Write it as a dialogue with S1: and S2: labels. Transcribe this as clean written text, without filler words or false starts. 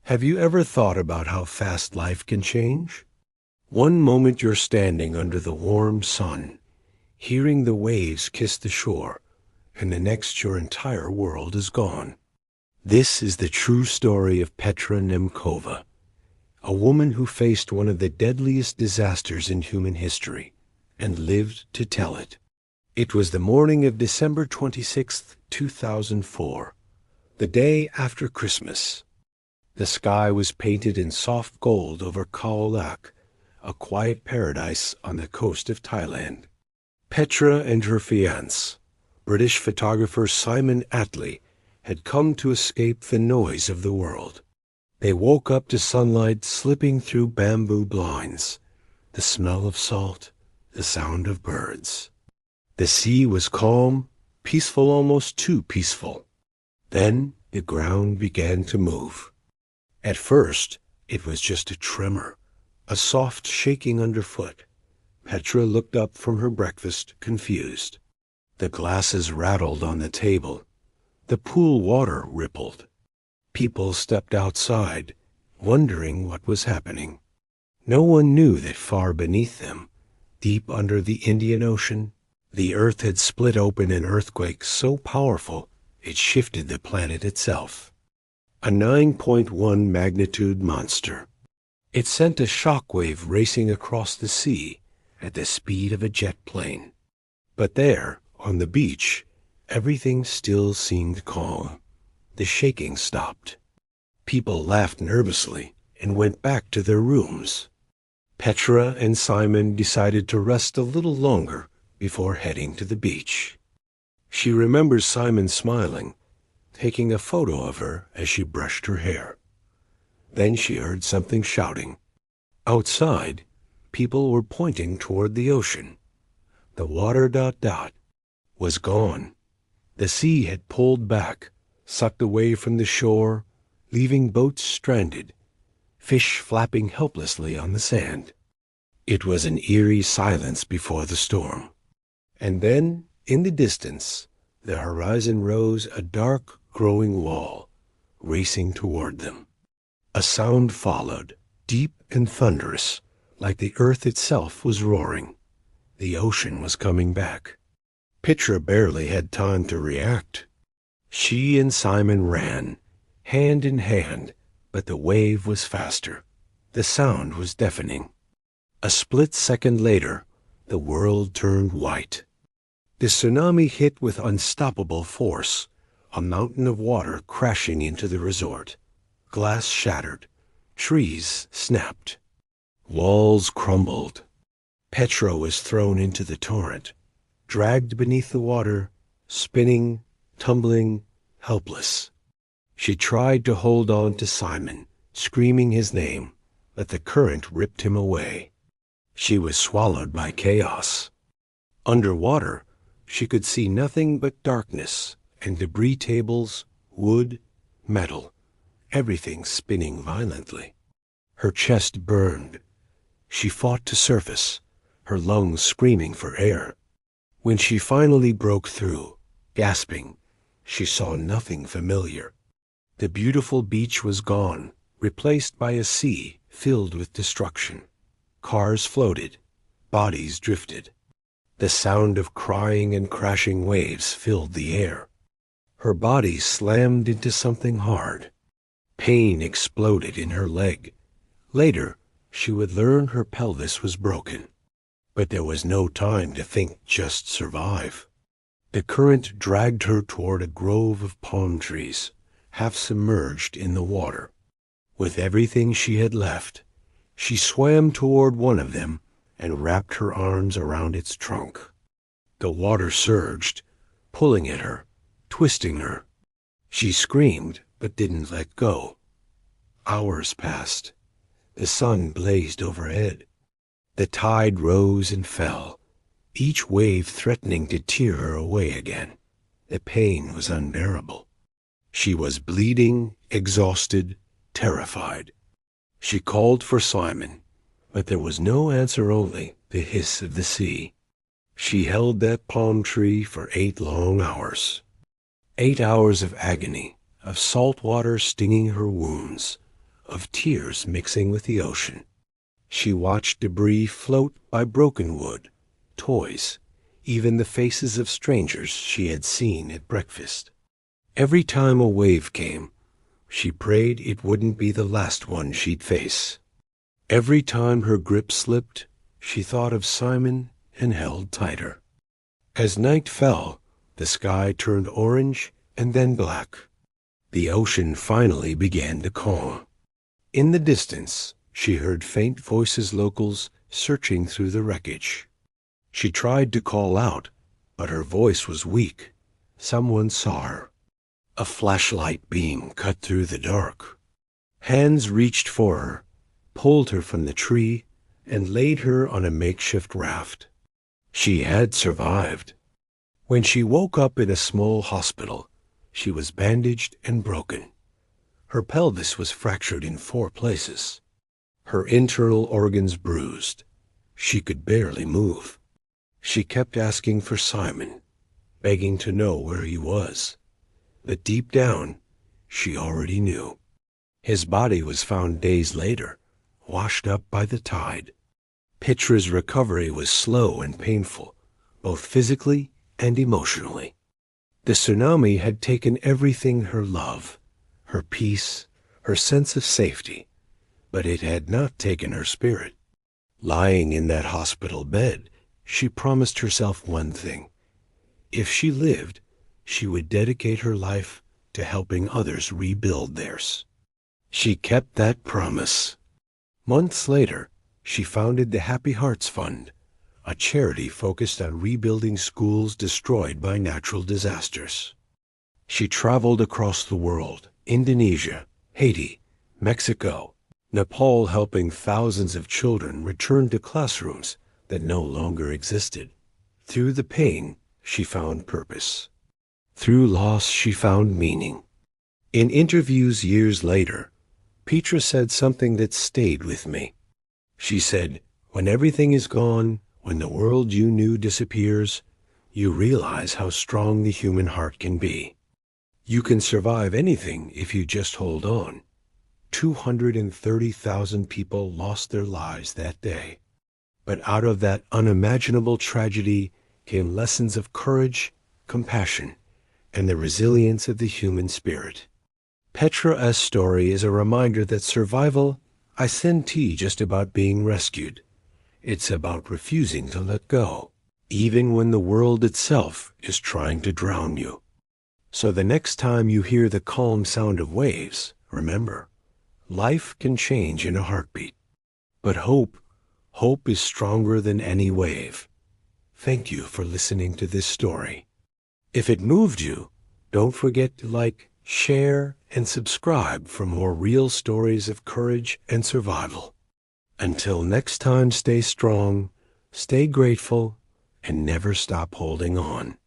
S1: Have you ever thought about how fast life can change? One moment you're standing under the warm sun, hearing the waves kiss the shore, and the next your entire world is gone. This is the true story of Petra Nemcova, a woman who faced one of the deadliest disasters in human history and lived to tell it. It was the morning of December 26th, 2004, the day after Christmas. The sky was painted in soft gold over Khao Lak, a quiet paradise on the coast of Thailand. Petra and her fiancé, British photographer Simon Attlee, had come to escape the noise of the world. They woke up to sunlight slipping through bamboo blinds, the smell of salt, the sound of birds. The sea was calm, peaceful, almost too peaceful. Then the ground began to move. At first, it was just a tremor, a soft shaking underfoot. Petra looked up from her breakfast, confused. The glasses rattled on the table. The pool water rippled. People stepped outside, wondering what was happening. No one knew that far beneath them, deep under the Indian Ocean, the earth had split open in earthquake so powerful it shifted the planet itself. A 9.1 magnitude monster. It sent a shockwave racing across the sea at the speed of a jet plane. But there, on the beach, everything still seemed calm. The shaking stopped. People laughed nervously and went back to their rooms. Petra and Simon decided to rest a little longer before heading to the beach. She remembers Simon smiling, taking a photo of her as she brushed her hair. Then she heard something shouting. Outside, people were pointing toward the ocean. The water ... was gone. The sea had pulled back, sucked away from the shore, leaving boats stranded, fish flapping helplessly on the sand. It was an eerie silence before the storm. And then, in the distance, the horizon rose a dark, growing wall, racing toward them. A sound followed, deep and thunderous, like the earth itself was roaring. The ocean was coming back. Petra barely had time to react. She and Simon ran, hand in hand, but the wave was faster. The sound was deafening. A split second later, the world turned white. The tsunami hit with unstoppable force, a mountain of water crashing into the resort. Glass shattered. Trees snapped. Walls crumbled. Petra was thrown into the torrent, dragged beneath the water, spinning, tumbling, helpless. She tried to hold on to Simon, screaming his name, but the current ripped him away. She was swallowed by chaos. Underwater, she could see nothing but darkness and debris tables, wood, metal, everything spinning violently. Her chest burned. She fought to surface, her lungs screaming for air. When she finally broke through, gasping, she saw nothing familiar. The beautiful beach was gone, replaced by a sea filled with destruction. Cars floated, bodies drifted. The sound of crying and crashing waves filled the air. Her body slammed into something hard. Pain exploded in her leg. Later, she would learn her pelvis was broken. But there was no time to think, just survive. The current dragged her toward a grove of palm trees, half submerged in the water. With everything she had left, she swam toward one of them and wrapped her arms around its trunk. The water surged, pulling at her, twisting her. She screamed, but didn't let go. Hours passed. The sun blazed overhead. The tide rose and fell, each wave threatening to tear her away again. The pain was unbearable. She was bleeding, exhausted, terrified. She called for Simon, but there was no answer, only the hiss of the sea. She held that palm tree for 8 long hours. 8 hours of agony, of salt water stinging her wounds, of tears mixing with the ocean. She watched debris float by broken wood, toys, even the faces of strangers she had seen at breakfast. Every time a wave came, she prayed it wouldn't be the last one she'd face. Every time her grip slipped, she thought of Simon and held tighter. As night fell, the sky turned orange and then black. The ocean finally began to calm. In the distance, she heard faint voices, locals searching through the wreckage. She tried to call out, but her voice was weak. Someone saw her. A flashlight beam cut through the dark. Hands reached for her, pulled her from the tree, and laid her on a makeshift raft. She had survived. When she woke up in a small hospital, she was bandaged and broken. Her pelvis was fractured in 4 places. Her internal organs bruised. She could barely move. She kept asking for Simon, begging to know where he was. But deep down, she already knew. His body was found days later, washed up by the tide. Petra's recovery was slow and painful, both physically and emotionally. The tsunami had taken everything: her love, her peace, her sense of safety, but it had not taken her spirit. Lying in that hospital bed, she promised herself one thing. If she lived, she would dedicate her life to helping others rebuild theirs. She kept that promise. Months later, she founded the Happy Hearts Fund, a charity focused on rebuilding schools destroyed by natural disasters. She traveled across the world: Indonesia, Haiti, Mexico, Nepal, helping thousands of children return to classrooms that no longer existed. Through the pain, she found purpose. Through loss, she found meaning. In interviews years later, Petra said something that stayed with me. She said, "When everything is gone, when the world you knew disappears, you realize how strong the human heart can be. You can survive anything if you just hold on." 230,000 people lost their lives that day. But out of that unimaginable tragedy came lessons of courage, compassion, and the resilience of the human spirit. Petra's story is a reminder that survival isn't just about being rescued. It's about refusing to let go, even when the world itself is trying to drown you. So the next time you hear the calm sound of waves, remember, life can change in a heartbeat. But hope is stronger than any wave. Thank you for listening to this story. If it moved you, don't forget to like, share, and subscribe for more real stories of courage and survival. Until next time, stay strong, stay grateful, and never stop holding on.